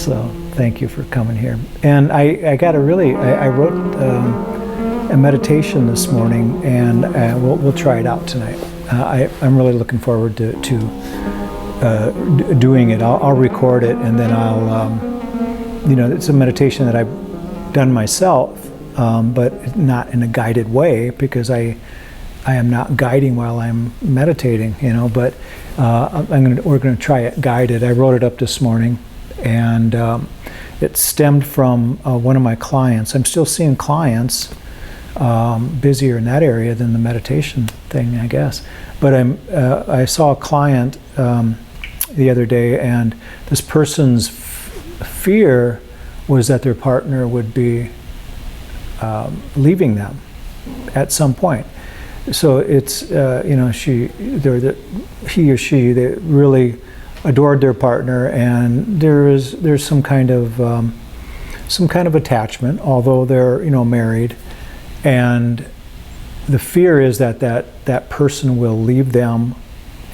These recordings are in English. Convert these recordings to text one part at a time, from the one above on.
So thank you for coming here. And I wrote a meditation this morning, and we'll try it out tonight. I'm really looking forward to doing it. I'll record it, and then it's a meditation that I've done myself, but not in a guided way, because I am not guiding while I'm meditating, but we're going to try it guided. I wrote it up this morning, and it stemmed from one of my clients. I'm still seeing clients, busier in that area than the meditation thing, I guess. But I saw a client the other day, and this person's fear was that their partner would be leaving them at some point. So it's he or she, they really adored their partner, and there's some kind of attachment, although they're married, and the fear is that person will leave them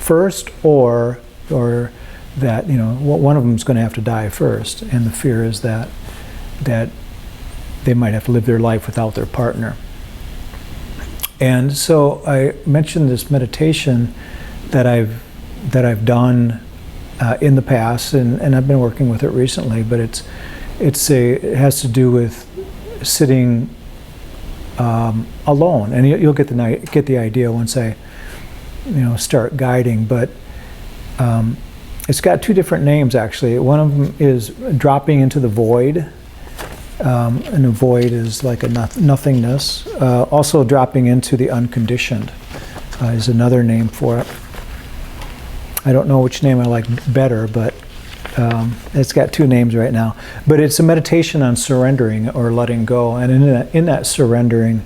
first, or that one of them is going to have to die first, and the fear is that they might have to live their life without their partner. And so I mentioned this meditation that I've done in the past, and I've been working with it recently. But it has to do with sitting alone, and you'll get the idea once I start guiding. But it's got two different names actually. One of them is dropping into the void. And the void is like a nothingness. Also dropping into the unconditioned is another name for it. I don't know which name I like better, but it's got two names right now. But it's a meditation on surrendering or letting go. And in that surrendering,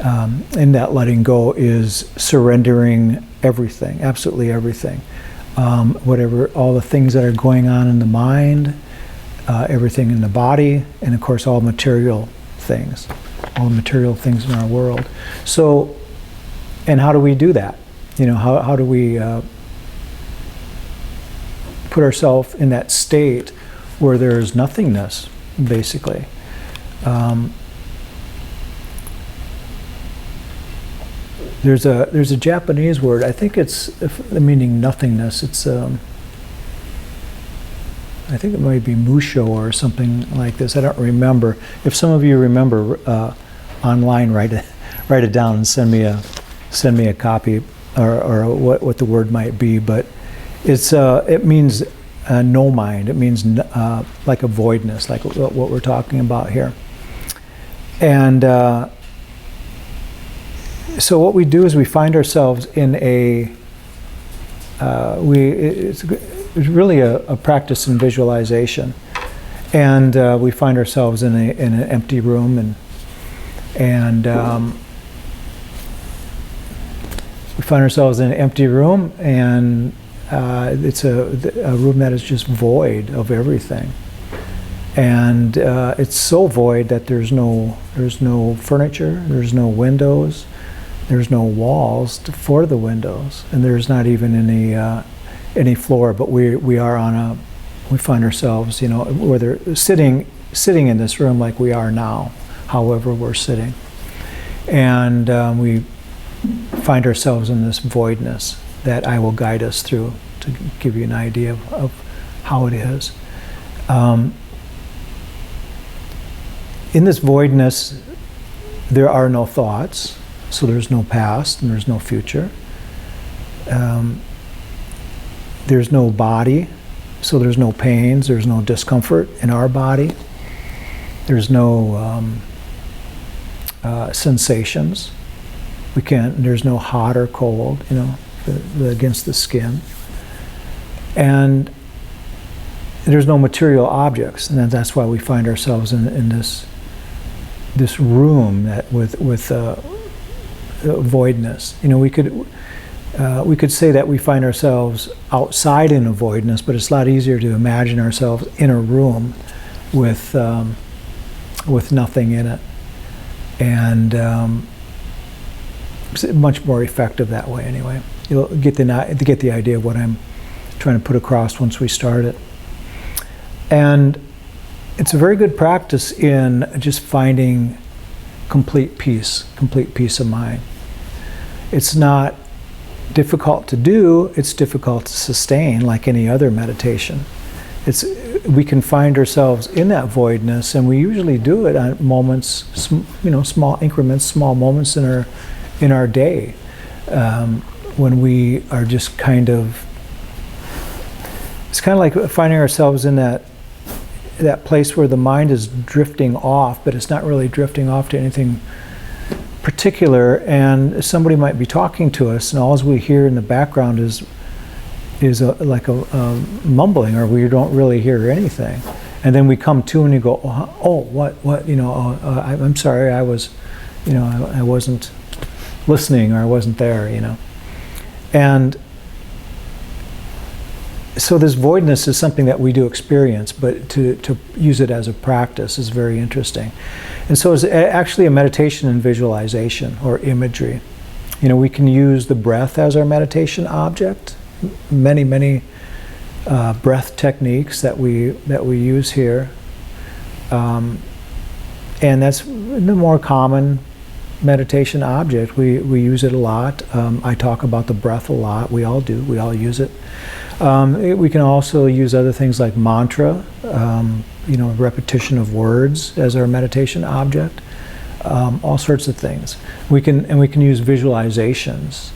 in that letting go is surrendering everything, absolutely everything. All the things that are going on in the mind, everything in the body, and of course all material things in our world. So, and how do we do that? How do we put ourselves in that state where there's nothingness, basically? There's a Japanese word, I think it's the meaning nothingness. It's I think it might be musho or something like this. I don't remember. If some of you remember online, write it down and send me a copy or what the word might be. But it means no mind. It means like a voidness, like what we're talking about here. And so what we do is we find ourselves in it's really a practice in visualization, and we find ourselves in an empty room, and we find ourselves in an empty room, and it's a room that is just void of everything, and it's so void that there's no furniture, there's no windows, there's no walls for the windows, and there's not even any floor, but we find ourselves, whether sitting in this room like we are now, however we're sitting, and we find ourselves in this voidness that I will guide us through to give you an idea of how it is. In this voidness, there are no thoughts, so there's no past and there's no future. There's no body, so there's no pains, there's no discomfort in our body. There's no sensations. There's no hot or cold, against the skin. And there's no material objects, and that's why we find ourselves in this room with voidness. We could say that we find ourselves outside in a voidness, but it's a lot easier to imagine ourselves in a room with nothing in it, and it's much more effective that way. Anyway, you'll get the idea of what I'm trying to put across once we start it. And it's a very good practice in just finding complete peace of mind. It's not difficult to do, it's difficult to sustain like any other meditation. We can find ourselves in that voidness, and we usually do it on moments, small increments, small moments in our day, when we are just it's kind of like finding ourselves in that place where the mind is drifting off, but it's not really drifting off to anything particular, and somebody might be talking to us, and all we hear in the background is like a mumbling, or we don't really hear anything. And then we come to and you go, oh, what, I'm sorry, I wasn't listening, or I wasn't there, And so this voidness is something that we do experience, but to use it as a practice is very interesting. And so it's actually a meditation and visualization, or imagery. We can use the breath as our meditation object. Many breath techniques that we use here, and that's the more common meditation object. We use it a lot. I talk about the breath a lot. We all do. We all use it. We can also use other things like mantra, repetition of words as our meditation object. All sorts of things. We can use visualizations.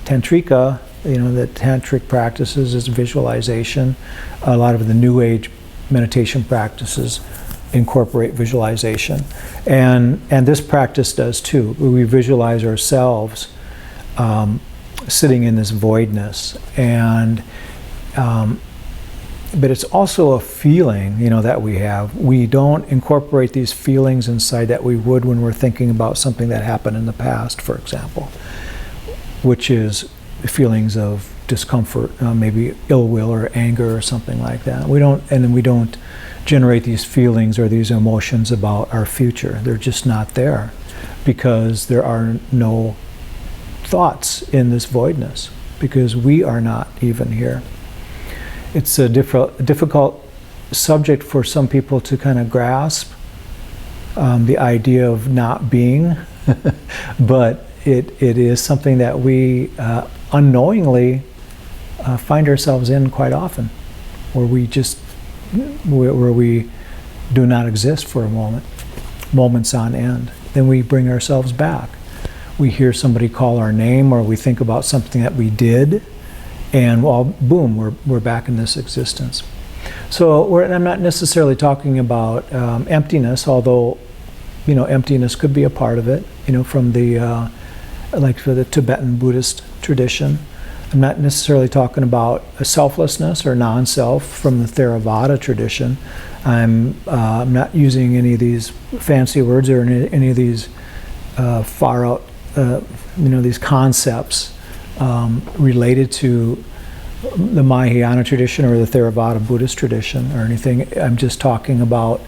Tantrika, the tantric practices is visualization. A lot of the New Age meditation practices incorporate visualization, and this practice does too. We visualize ourselves sitting in this voidness, and but it's also a feeling, that we have. We don't incorporate these feelings inside that we would when we're thinking about something that happened in the past, for example, which is feelings of discomfort, maybe ill will or anger or something like that. We don't generate these feelings or these emotions about our future. They're just not there, because there are no thoughts in this voidness, because we are not even here. It's a difficult subject for some people to kind of grasp, the idea of not being, but it is something that we unknowingly find ourselves in quite often, where we do not exist for a moment, moments on end. Then we bring ourselves back. We hear somebody call our name, or we think about something that we did, and boom, we're back in this existence. So I'm not necessarily talking about emptiness, although emptiness could be a part of it. From the like for the Tibetan Buddhist tradition. I'm not necessarily talking about a selflessness or non-self from the Theravada tradition. I'm not using any of these fancy words or any of these far out, these concepts related to the Mahayana tradition or the Theravada Buddhist tradition or anything. I'm just talking about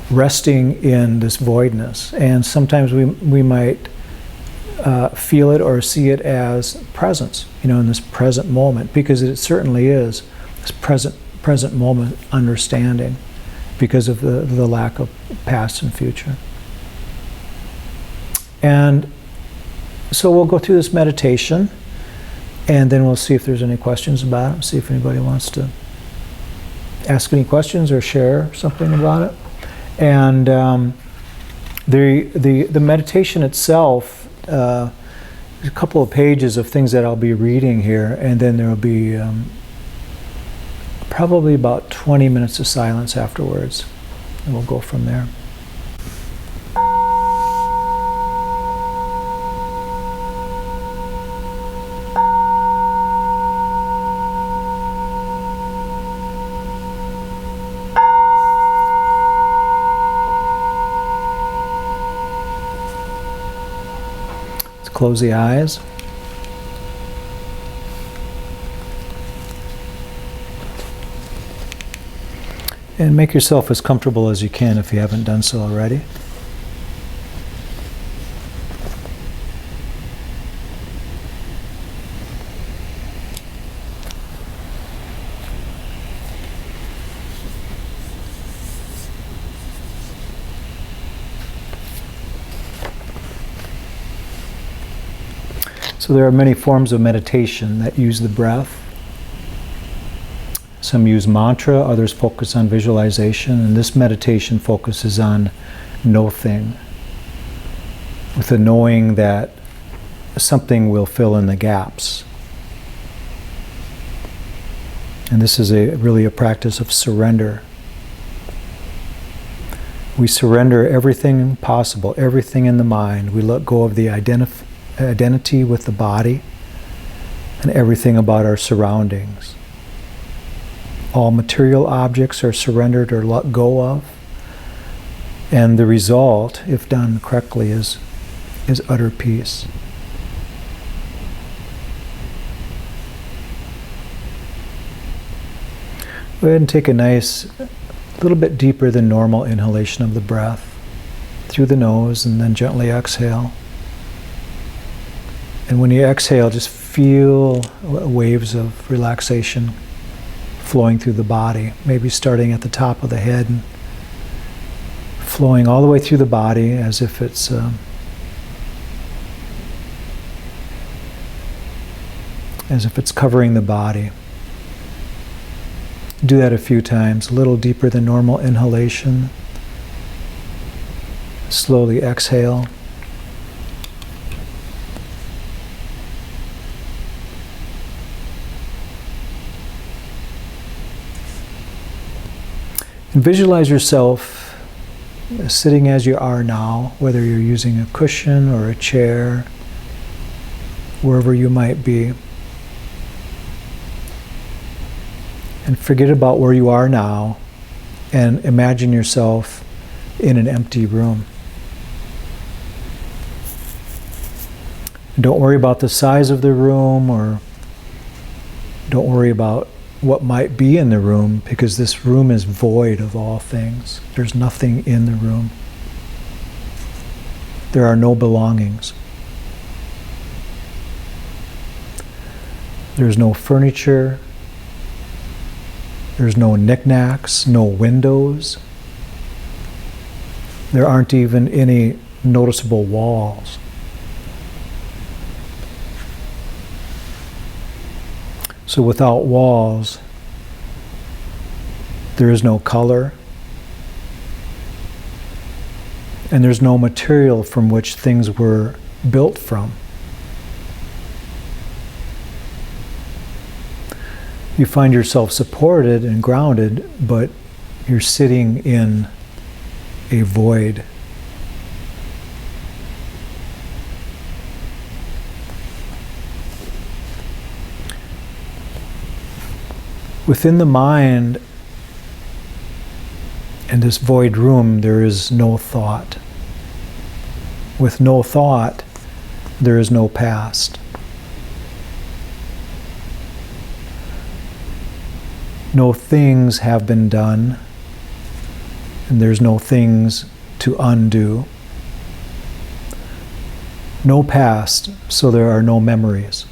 resting in this voidness. And sometimes we might feel it or see it as presence, in this present moment, because it certainly is this present moment understanding, because of the lack of past and future. And so we'll go through this meditation, and then we'll see if there's any questions about it, see if anybody wants to ask any questions or share something about it. And the meditation itself, there's a couple of pages of things that I'll be reading here, and then there will be probably about 20 minutes of silence afterwards, and we'll go from there. Close the eyes. And make yourself as comfortable as you can if you haven't done so already. So there are many forms of meditation that use the breath. Some use mantra, others focus on visualization, and this meditation focuses on no thing, with the knowing that something will fill in the gaps. And this is really a practice of surrender. We surrender everything possible, everything in the mind. We let go of the identity with the body and everything about our surroundings. All material objects are surrendered or let go of. And the result, if done correctly, is utter peace. Go ahead and take a nice, little bit deeper than normal inhalation of the breath through the nose, and then gently exhale. And when you exhale, just feel waves of relaxation flowing through the body, maybe starting at the top of the head and flowing all the way through the body as if it's covering the body. Do that a few times, a little deeper than normal inhalation. Slowly exhale. And visualize yourself sitting as you are now, whether you're using a cushion or a chair, wherever you might be. And forget about where you are now and imagine yourself in an empty room. Don't worry about the size of the room, or don't worry about what might be in the room, because this room is void of all things. There's nothing in the room. There are no belongings. There's no furniture. There's no knickknacks, no windows. There aren't even any noticeable walls. So without walls, there is no color, and there's no material from which things were built from. You find yourself supported and grounded, but you're sitting in a void. Within the mind, in this void room, there is no thought. With no thought, there is no past. No things have been done, and there's no things to undo. No past, so there are no memories.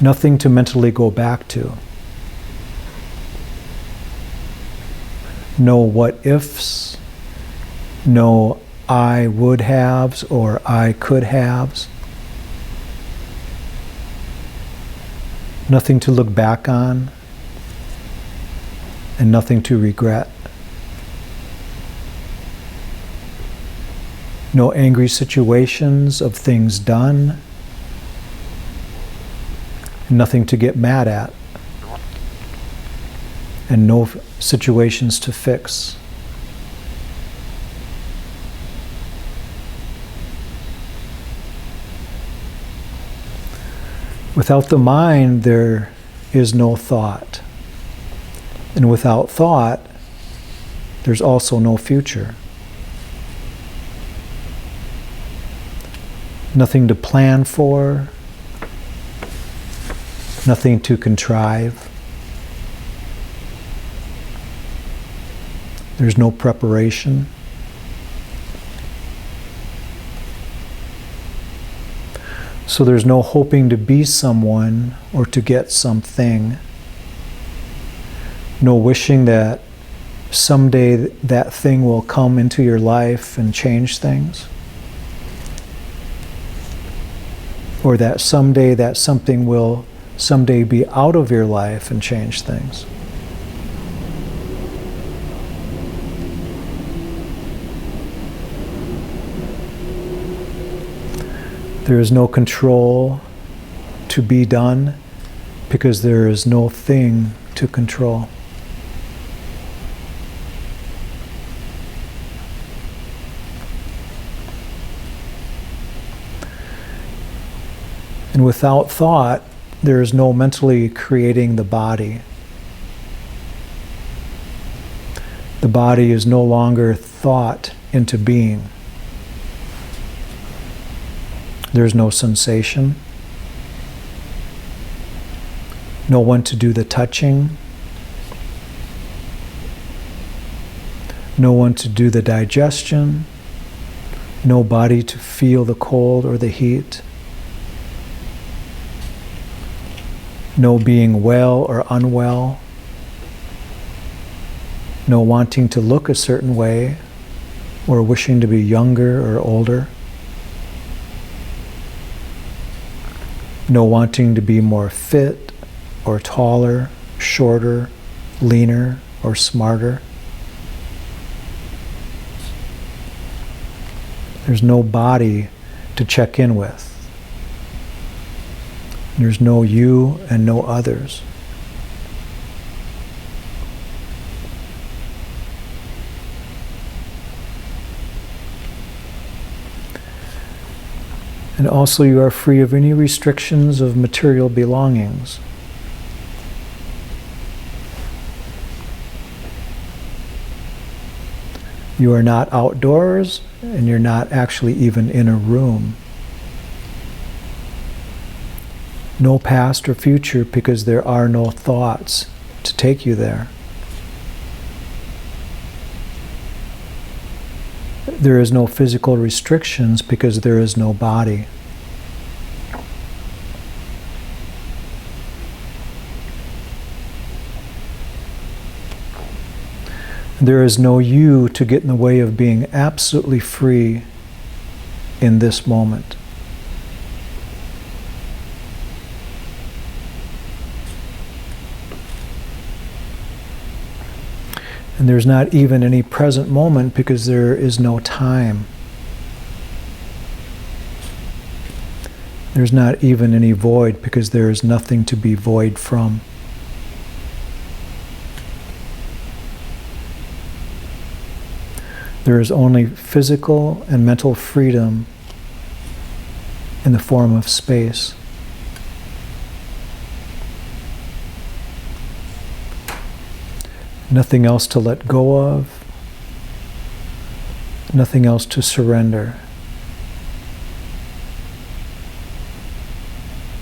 Nothing to mentally go back to. No what ifs, no I would haves or I could haves. Nothing to look back on, and nothing to regret. No angry situations of things done, nothing to get mad at, and no situations to fix. Without the mind, there is no thought. And without thought, there's also no future. Nothing to plan for, nothing to contrive. There's no preparation. So there's no hoping to be someone or to get something. No wishing that someday that thing will come into your life and change things. or that someday that something will someday be out of your life and change things. There is no control to be done because there is no thing to control. And without thought, there is no mentally creating the body. The body is no longer thought into being. There's no sensation, no one to do the touching, no one to do the digestion, no body to feel the cold or the heat, no being well or unwell, no wanting to look a certain way or wishing to be younger or older. No wanting to be more fit or taller, shorter, leaner, or smarter. There's no body to check in with. There's no you and no others. And also you are free of any restrictions of material belongings. You are not outdoors, and you're not actually even in a room. No past or future because there are no thoughts to take you there. There is no physical restrictions because there is no body. There is no you to get in the way of being absolutely free in this moment. And there's not even any present moment because there is no time. There's not even any void because there is nothing to be void from. There is only physical and mental freedom in the form of space. Nothing else to let go of, nothing else to surrender.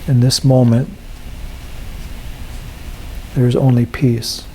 In this moment, there is only peace.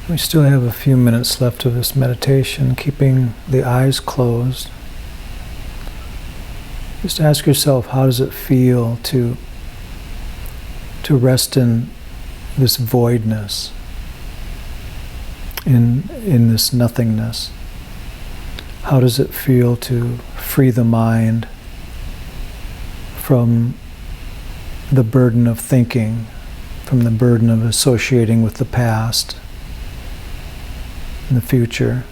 We still have a few minutes left of this meditation, keeping the eyes closed. Just ask yourself, how does it feel to rest in this voidness, in this nothingness? How does it feel to free the mind from the burden of thinking, from the burden of associating with the past and the future?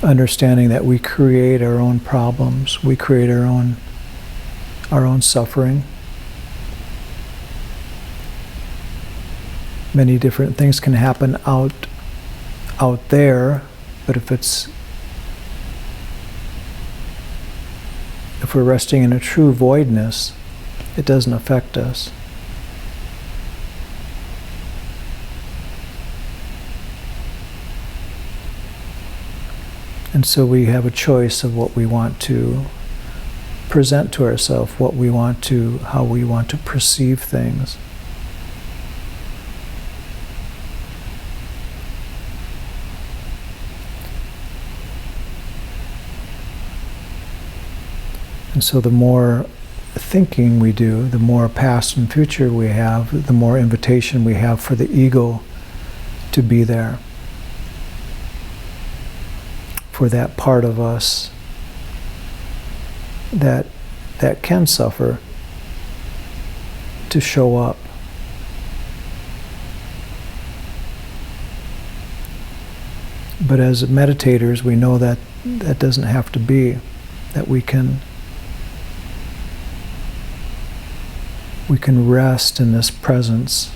Understanding that we create our own problems, we create our own suffering. Many different things can happen out there, but if we're resting in a true voidness, it doesn't affect us. And so we have a choice of what we want to present to ourselves, how we want to perceive things. And so the more thinking we do, the more past and future we have, the more invitation we have for the ego to be there, for that part of us that can suffer to show up. But as meditators, we know that that doesn't have to be, that we can rest in this presence,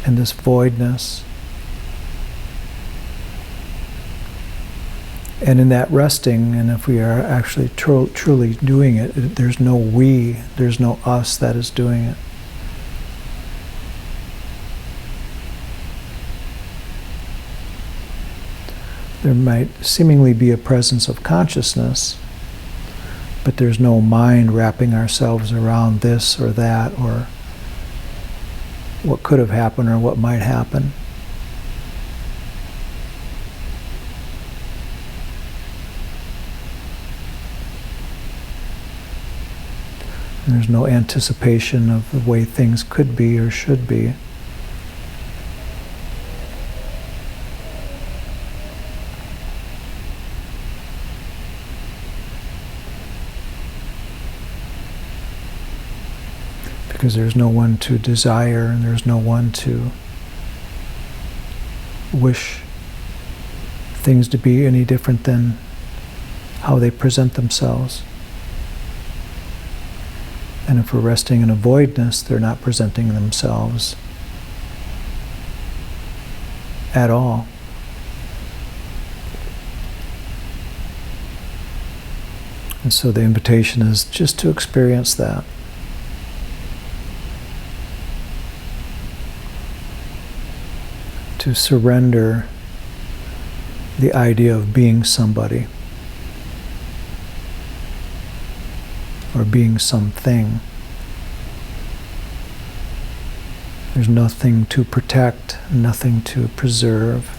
in this voidness. And in that resting, and if we are actually truly doing it, there's no we, there's no us that is doing it. There might seemingly be a presence of consciousness, but there's no mind wrapping ourselves around this or that, or what could have happened or what might happen. And there's no anticipation of the way things could be or should be. Because there's no one to desire and there's no one to wish things to be any different than how they present themselves. And if we're resting in a voidness, they're not presenting themselves at all. And so the invitation is just to experience that. To surrender the idea of being somebody or being something. There's nothing to protect, nothing to preserve.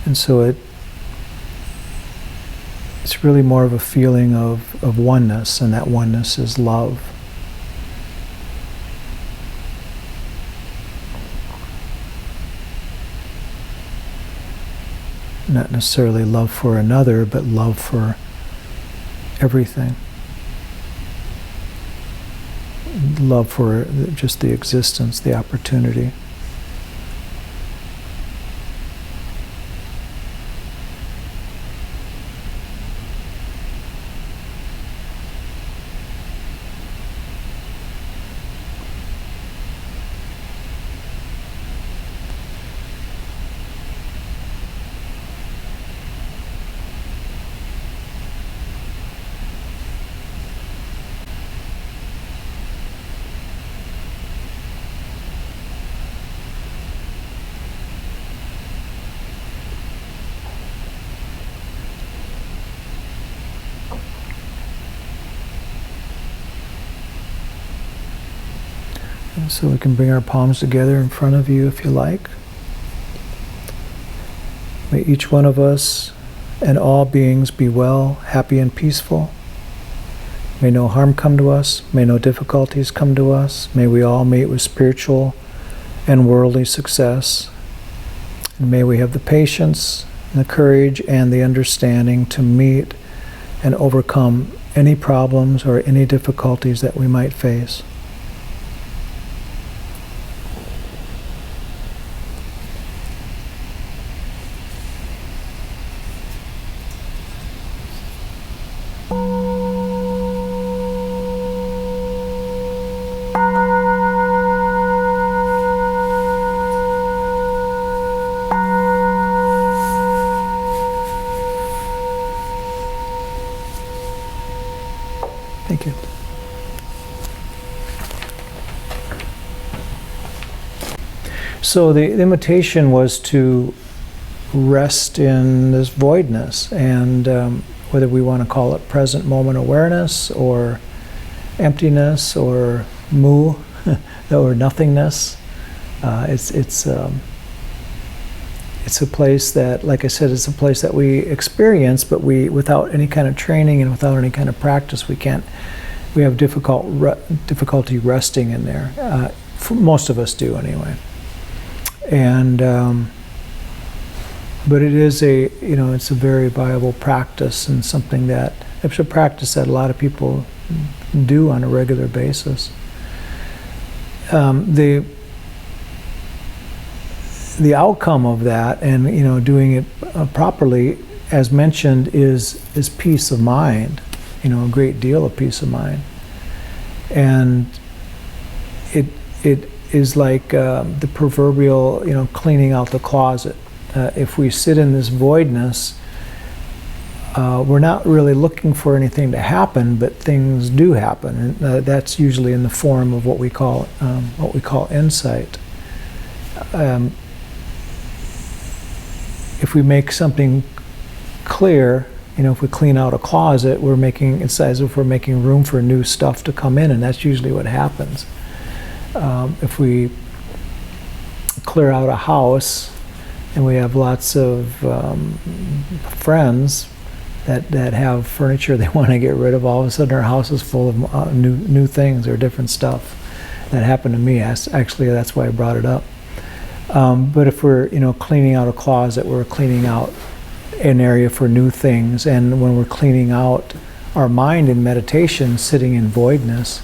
And so it's really more of a feeling of oneness, and that oneness is love. Not necessarily love for another, but love for everything. Love for just the existence, the opportunity. So we can bring our palms together in front of you if you like. May each one of us and all beings be well, happy, and peaceful. May no harm come to us. May no difficulties come to us. May we all meet with spiritual and worldly success. And may we have the patience, the courage, and the understanding to meet and overcome any problems or any difficulties that we might face. Thank you. So the invitation was to rest in this voidness, and whether we want to call it present moment awareness or emptiness or mu or nothingness, it's a place that, like I said, it's a place that we experience, but we, without any kind of training and without any kind of practice, we have difficulty resting in there. Most of us do anyway. And but it is it's a very viable practice, and something that it's a practice that a lot of people do on a regular basis. The outcome of that, and doing it properly, as mentioned, is peace of mind. A great deal of peace of mind, and it is like the proverbial cleaning out the closet. If we sit in this voidness, we're not really looking for anything to happen, but things do happen, and that's usually in the form of what we call insight. If we make something clear, if we clean out a closet, it's as if we're making room for new stuff to come in, and that's usually what happens. If we clear out a house and we have lots of friends that have furniture they want to get rid of, all of a sudden our house is full of new things or different stuff. That happened to me. Actually, that's why I brought it up. But if we're cleaning out a closet, we're cleaning out an area for new things. And when we're cleaning out our mind in meditation, sitting in voidness,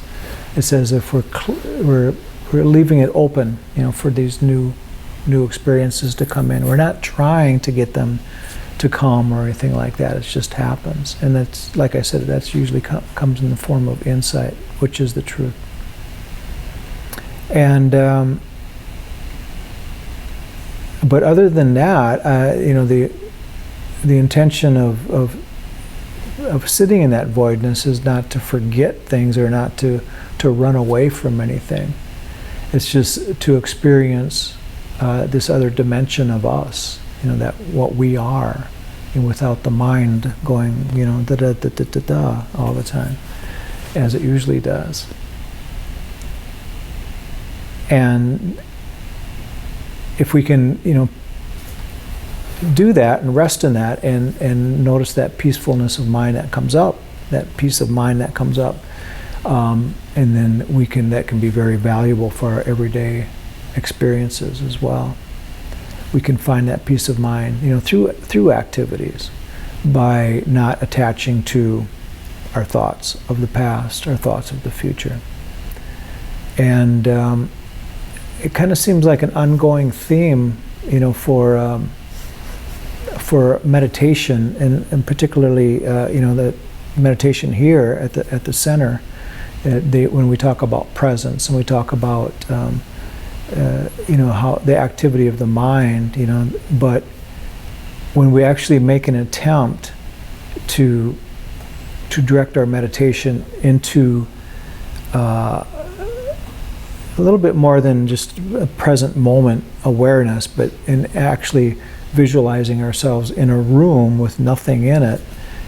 it's as if we're leaving it open, for these new experiences to come in. We're not trying to get them to come or anything like that. It just happens. And that's, like I said, that's usually comes in the form of insight, which is the truth. And but other than that, the intention of sitting in that voidness is not to forget things or not to run away from anything. It's just to experience this other dimension of us, that what we are, and without the mind going, da da da da da da all the time, as it usually does. And if we can, do that and rest in that, and notice that peacefulness of mind that comes up, that peace of mind that comes up, and then that can be very valuable for our everyday experiences as well. We can find that peace of mind, through activities, by not attaching to our thoughts of the past, our thoughts of the future. And it kind of seems like an ongoing theme, for meditation, and particularly, the meditation here at the center. When we talk about presence, and we talk about how the activity of the mind, but when we actually make an attempt to direct our meditation into a little bit more than just a present moment awareness, but in actually visualizing ourselves in a room with nothing in it,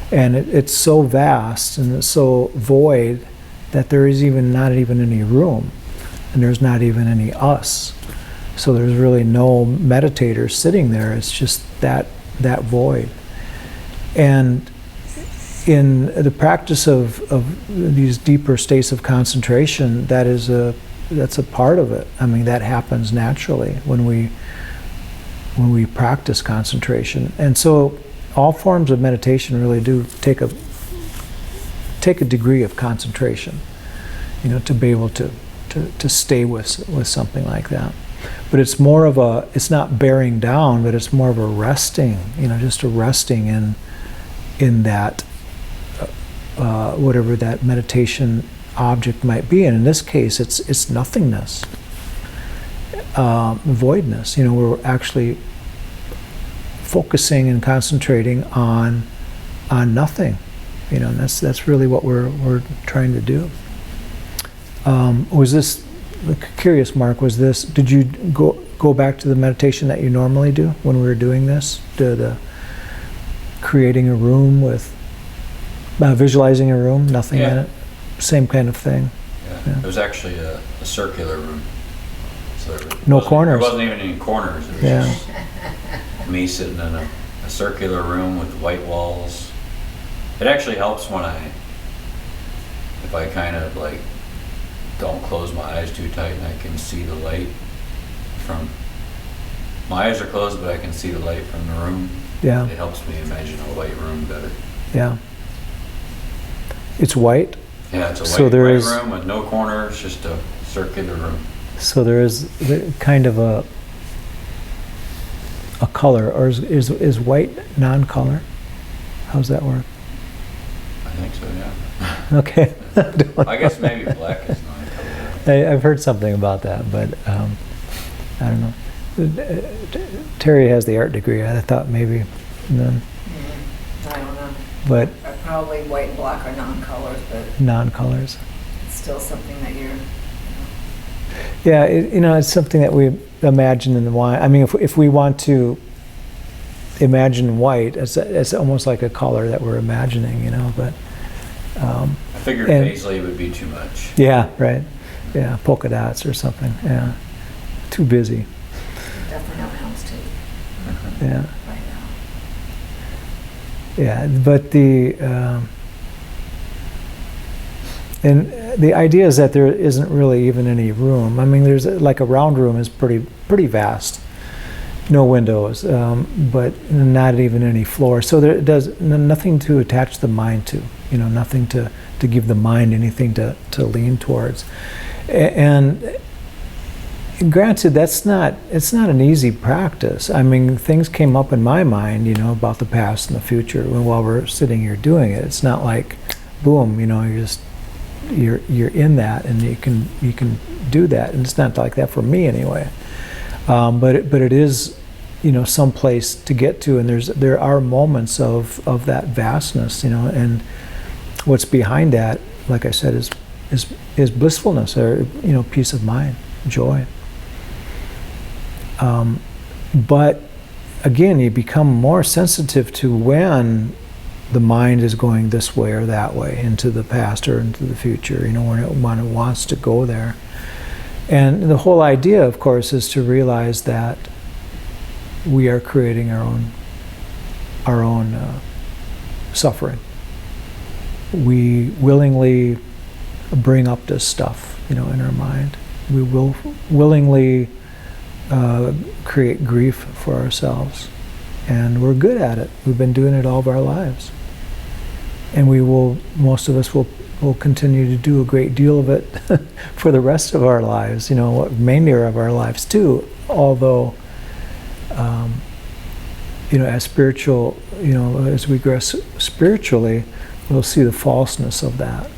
and it's so vast and it's so void that there is not even any room. and there's not even any us. So there's really no meditator sitting there. It's just that void. And in the practice of these deeper states of concentration, that's a part of it. I mean, that happens naturally when we practice concentration. And so all forms of meditation really do take a degree of concentration, to be able to stay with something like that. But it's more of it's not bearing down, but it's more of a resting, just a resting in that, whatever that meditation object might be. And in this case, it's nothingness, voidness. We're actually focusing and concentrating on nothing, and that's really what we're trying to do. Was this curious, Mark? Did you go back to the meditation that you normally do when we were doing this? The creating a room with visualizing a room, nothing in it, same kind of thing. Yeah. It was actually a circular room. So no corners. There wasn't even any corners. It was just me sitting in a circular room with white walls. It actually helps if I kind of like don't close my eyes too tight and I can see the light my eyes are closed, but I can see the light from the room. Yeah. It helps me imagine a white room better. Yeah. It's white? Yeah, it's a white room with no corners, just a circular room. So there is kind of a color, or is white non-color? How's that work? I think so, yeah. Okay. I guess maybe black is non-color. I've heard something about that, but I don't know. Terry has the art degree. I thought maybe none. I don't know. But probably white and black are non-colors, but non-colors. It's still something that you're. Yeah, it's something that we imagine in the white. I mean, if we want to imagine white, it's almost like a color that we're imagining, But I figured paisley would be too much. Yeah, right. Yeah, polka dots or something. Yeah, too busy. Definitely have a house too. Yeah. Right now. Yeah, but and the idea is that there isn't really even any room. I mean, there's like a round room is pretty vast, no windows, but not even any floor. So there does nothing to attach the mind to. Nothing to give the mind anything to lean towards. And granted, it's not an easy practice. I mean, things came up in my mind, about the past and the future while we're sitting here doing it. It's not like, boom, you're in that and you can do that, and it's not like that for me anyway. But it is, some place to get to, and there are moments of that vastness, and what's behind that, like I said, is blissfulness, or peace of mind, joy. But again, you become more sensitive to when the mind is going this way or that way, into the past or into the future, when it wants to go there. And the whole idea, of course, is to realize that we are creating our own suffering. We willingly bring up this stuff, in our mind. We will willingly create grief for ourselves, and we're good at it. We've been doing it all of our lives, and most of us will continue to do a great deal of it for the rest of our lives, remainder of our lives too, although as spiritual, as we grow spiritually, we'll see the falseness of that.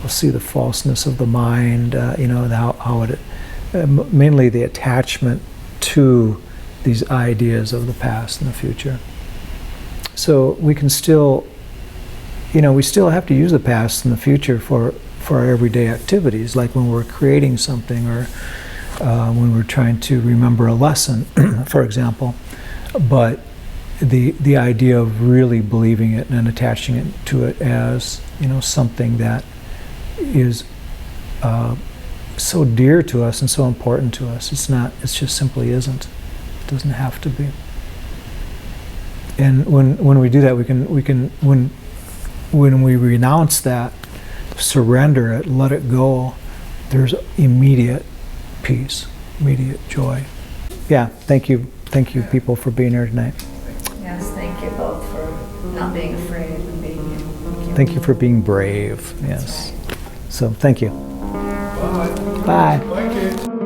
We'll see the falseness of the mind, how it, mainly the attachment to these ideas of the past and the future. So we can still, we still have to use the past and the future for our everyday activities, like when we're creating something, or when we're trying to remember a lesson, for example. But the idea of really believing it and attaching it to it as something that is so dear to us and so important to us. It's not, it just simply isn't. It doesn't have to be. And when we do that, when we renounce that, surrender it, let it go, there's immediate peace, immediate joy. Yeah, thank you people for being here tonight. Yes, thank you both for not being afraid and being here. Thank you for being brave, yes. That's right. So thank you. Bye. Bye. Thank you.